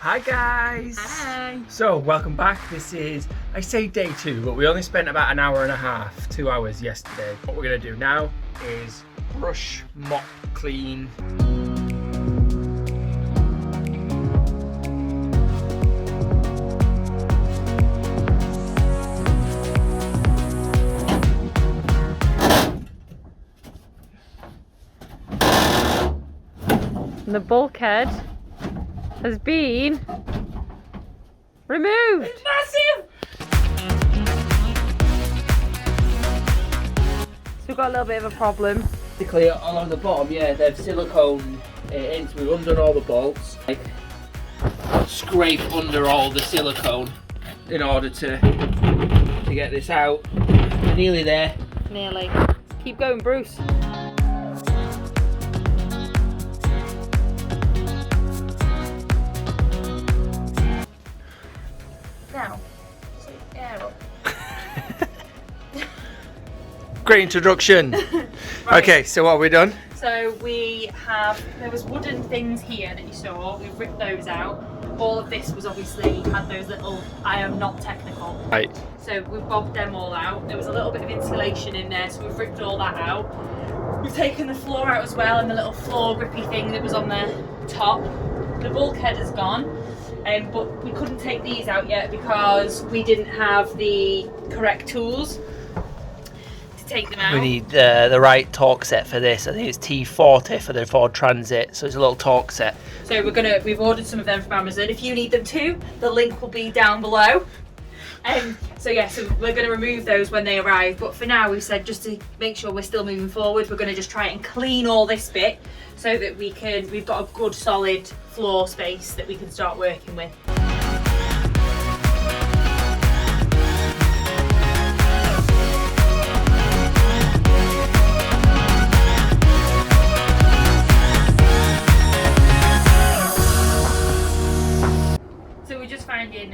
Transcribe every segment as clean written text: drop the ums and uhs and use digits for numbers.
Hi guys! Hi! So, welcome back. This is, I say day 2, but we only spent about an hour and a half, 2 hours yesterday. What we're going to do now is brush, mop, clean. The bulkhead has been removed. It's massive! So we've got a little bit of a problem. Basically, along the bottom, yeah, they've silicone in, so we've undone all the bolts. Like, scrape under all the silicone in order to get this out. We're nearly there. Nearly. Keep going, Bruce. Now, air up. Great introduction. Right. Okay, so what have we done? So there was wooden things here that you saw, we've ripped those out. All of this was obviously had those little, I am not technical. Right. So we've bobbed them all out. There was a little bit of insulation in there, so we've ripped all that out. We've taken the floor out as well, and the little floor grippy thing that was on the top. The bulkhead is gone, but we couldn't take these out yet because we didn't have the correct tools to take them out. We need the right torque set for this. I think it's T40 for the Ford Transit, so it's a little torque set. So we've ordered some of them from Amazon. If you need them too, the link will be down below. So we're going to remove those when they arrive. But for now, we've said just to make sure we're still moving forward, we're going to just try and clean all this bit so that we've got a good solid floor space that we can start working with.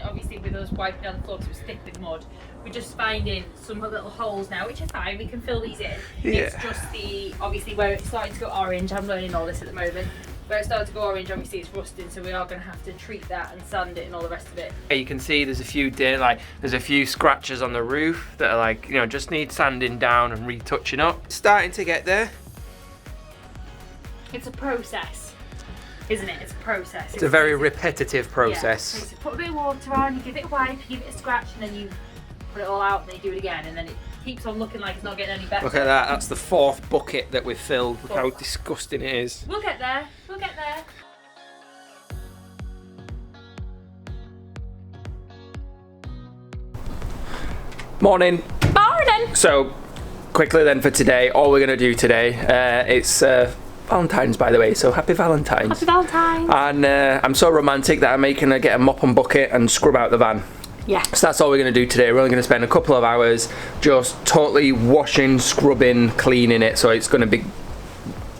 Obviously with us wiping down the floor because it was thick with mud, we're just finding some little holes now, which are fine, we can fill these in. Yeah. It's just obviously where it's starting to go orange, I'm learning all this at the moment, where it's starting to go orange, obviously it's rusting, so we are going to have to treat that and sand it and all the rest of it. You can see there's a few there's a few scratches on the roof that are just need sanding down and retouching up. Starting to get there. It's a process, isn't it? It's a process. It's a very repetitive process. Yeah. So put a bit of water on, you give it a wipe, you give it a scratch, and then you put it all out, and then you do it again, and then it keeps on looking like it's not getting any better. Look at that, that's the 4th bucket that we've filled. Look how disgusting it is. We'll get there, we'll get there. Morning. Morning! So, quickly then for today, all we're going to do today, it's Valentine's, by the way, so happy Valentine's. Happy Valentine's. And I'm so romantic that I'm making her get a mop and bucket and scrub out the van. Yeah. So that's all we're going to do today. We're only going to spend a couple of hours just totally washing, scrubbing, cleaning it, so it's going to be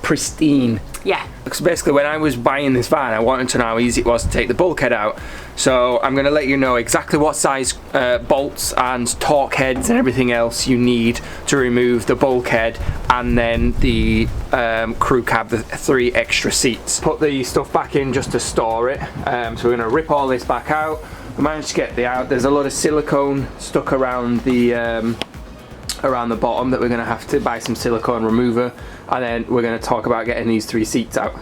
pristine. Yeah. Because basically when I was buying this van, I wanted to know how easy it was to take the bulkhead out. So I'm going to let you know exactly what size bolts and torque heads and everything else you need to remove the bulkhead and then the crew cab, the 3 extra seats. Put the stuff back in just to store it. So we're going to rip all this back out. We managed to get the out. There's a lot of silicone stuck around the bottom that we're going to have to buy some silicone remover, and then we're going to talk about getting these 3 seats out.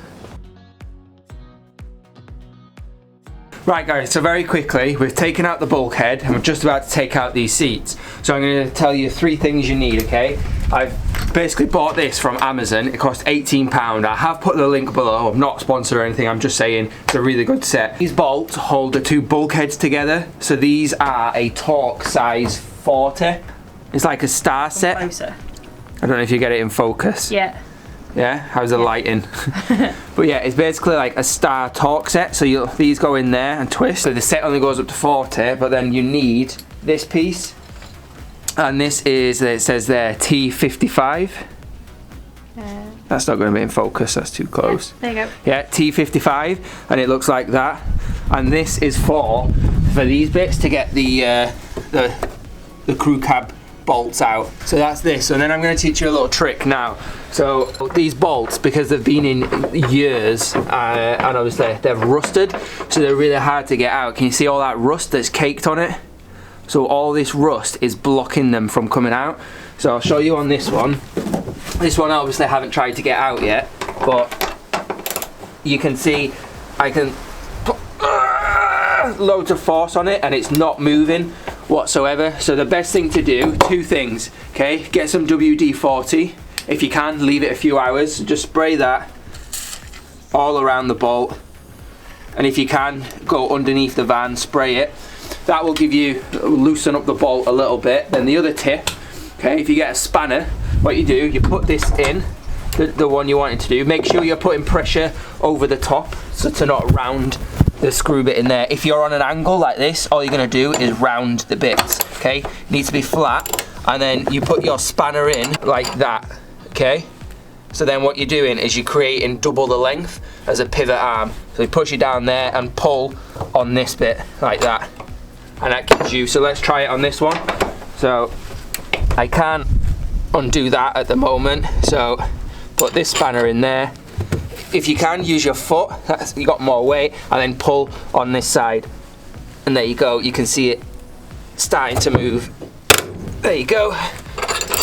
Right guys, so very quickly, we've taken out the bulkhead and we're just about to take out these seats. So I'm going to tell you 3 things you need, okay? I've basically bought this from Amazon. It cost £18. I have put the link below. I'm not sponsored or anything, I'm just saying it's a really good set. These bolts hold the 2 bulkheads together. So these are a Tork size 40. It's like a star set. Closer. I don't know if you get it in focus. Yeah. Yeah, how's the lighting? But yeah, it's basically like a star torque set, so these go in there and twist. So the set only goes up to 40, but then you need this piece, and this is, it says there, T55. That's not going to be in focus, that's too close. Yeah, there you go. Yeah, T55, and it looks like that. And this is for these bits to get the crew cab bolts out. So that's this, and then I'm going to teach you a little trick now. So these bolts, because they've been in years, and obviously they've rusted, so they're really hard to get out. Can you see all that rust that's caked on it? So all this rust is blocking them from coming out. So I'll show you on this one. This one obviously I haven't tried to get out yet, but you can see I can put loads of force on it and it's not moving whatsoever. So the best thing to do, two things, okay? Get some WD-40. If you can, leave it a few hours. Just spray that all around the bolt. And if you can, go underneath the van, spray it. That will give you, loosen up the bolt a little bit. Then the other tip, okay, if you get a spanner, what you do, you put this in, the one you want it to do. Make sure you're putting pressure over the top so to not round the screw bit in there. If you're on an angle like this, all you're going to do is round the bits, okay? It needs to be flat, and then you put your spanner in like that, okay? So then what you're doing is you're creating double the length as a pivot arm. So you push it down there and pull on this bit like that. And that gives you, so let's try it on this one. So I can't undo that at the moment, so put this spanner in there. If you can, use your foot, you got more weight, and then pull on this side. And there you go, you can see it starting to move. There you go.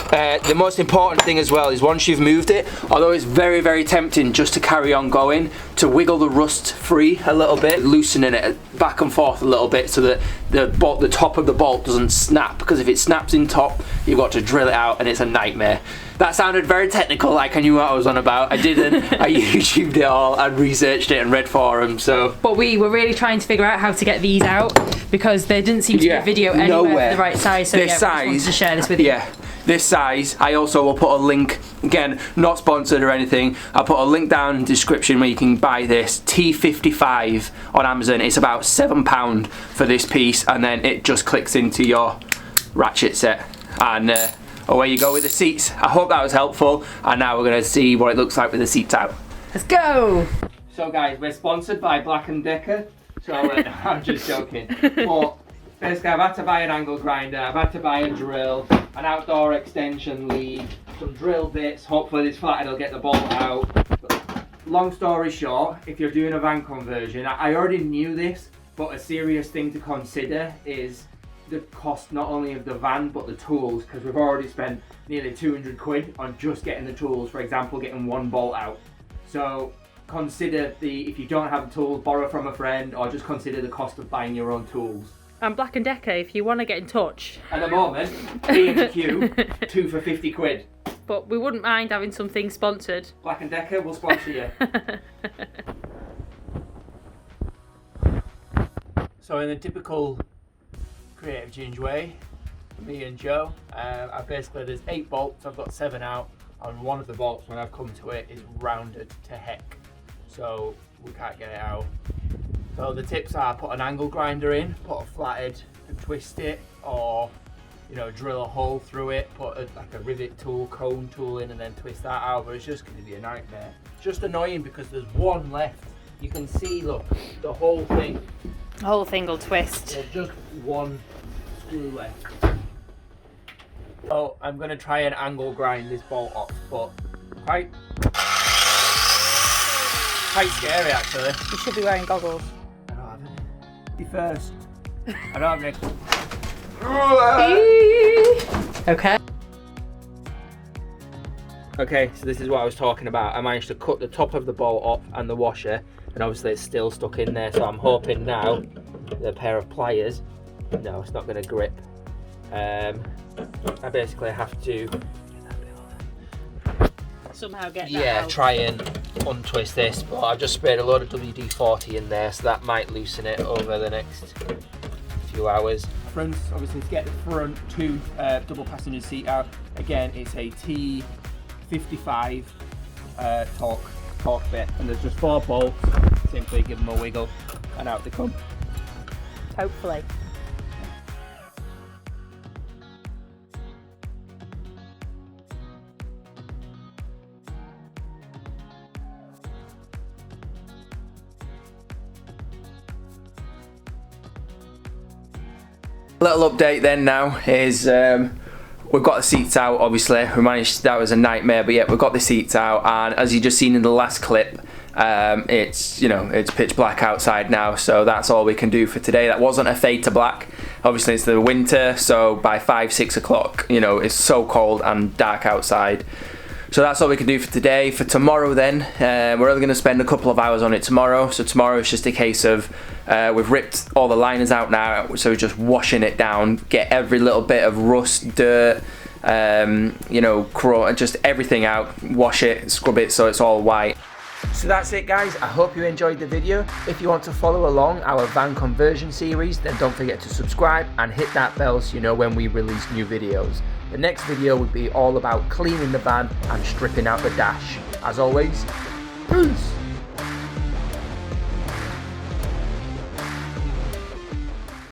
The most important thing as well is once you've moved it, although it's very, very tempting just to carry on going, to wiggle the rust free a little bit, loosening it back and forth a little bit so that the top of the bolt doesn't snap, because if it snaps in top, you've got to drill it out and it's a nightmare. That sounded very technical, like I knew what I was on about. I didn't. I YouTubed it all and researched it and read forums, so. But we were really trying to figure out how to get these out because there didn't seem to be a video anywhere for the right size, so this yeah, we just wanted to share this with you. Yeah. This size, I also will put a link, again, not sponsored or anything, I'll put a link down in the description where you can buy this T55 on Amazon. It's about £7 for this piece, and then it just clicks into your ratchet set, and away you go with the seats. I hope that was helpful, and now we're going to see what it looks like with the seats out. Let's go! So guys, we're sponsored by Black & Decker, so I'm just joking. But basically I've had to buy an angle grinder, I've had to buy a drill, an outdoor extension lead, some drill bits. Hopefully this flathead will get the bolt out. But long story short, if you're doing a van conversion, I already knew this, but a serious thing to consider is the cost not only of the van but the tools, because we've already spent nearly 200 quid on just getting the tools, for example getting one bolt out. So consider if you don't have the tools, borrow from a friend, or just consider the cost of buying your own tools. And Black & Decker, if you want to get in touch. At the moment, B&Q, 2 for 50 quid. But we wouldn't mind having something sponsored. Black & Decker will sponsor you. So in the typical Creative Ginge way, me and Joe, there's 8 bolts, I've got 7 out, and one of the bolts when I've come to it is rounded to heck. So we can't get it out. So the tips are put an angle grinder in, put a flathead and twist it, or drill a hole through it, put like a rivet tool, cone tool in, and then twist that out. But it's just going to be a nightmare. It's just annoying because there's one left. You can see, look, the whole thing. The whole thing will twist. There's just one screw left. Oh, I'm going to try and angle grind this bolt off, but quite scary actually. You should be wearing goggles. I don't have any. You first. I don't have any. Okay. Okay, so this is what I was talking about. I managed to cut the top of the bolt off and the washer, and obviously it's still stuck in there, so I'm hoping now with a pair of pliers, no, it's not going to grip. I basically have to somehow get that out. Try and untwist this, but I've just sprayed a load of WD-40 in there, so that might loosen it over the next few hours. Friends, obviously to get the front 2 double passenger seat out, again it's a T55 Tork Bit, and there's just 4 bolts. Simply give them a wiggle and out they come. Hopefully. Little update then now is we've got the seats out, obviously. We managed, that was a nightmare, but yeah, we've got the seats out, and as you just seen in the last clip, it's, you know, it's pitch black outside now, so that's all we can do for today. That wasn't a fade to black. Obviously it's the winter, so by 5-6 o'clock, you know, it's so cold and dark outside. So that's all we can do for today. For tomorrow then, we're only going to spend a couple of hours on it tomorrow. So tomorrow it's just a case of, we've ripped all the liners out now, so we're just washing it down, get every little bit of rust, dirt, you know, just everything out, wash it, scrub it so it's all white. So that's it guys, I hope you enjoyed the video. If you want to follow along our van conversion series, then don't forget to subscribe and hit that bell so you know when we release new videos. The next video would be all about cleaning the van and stripping out the dash. As always, peace!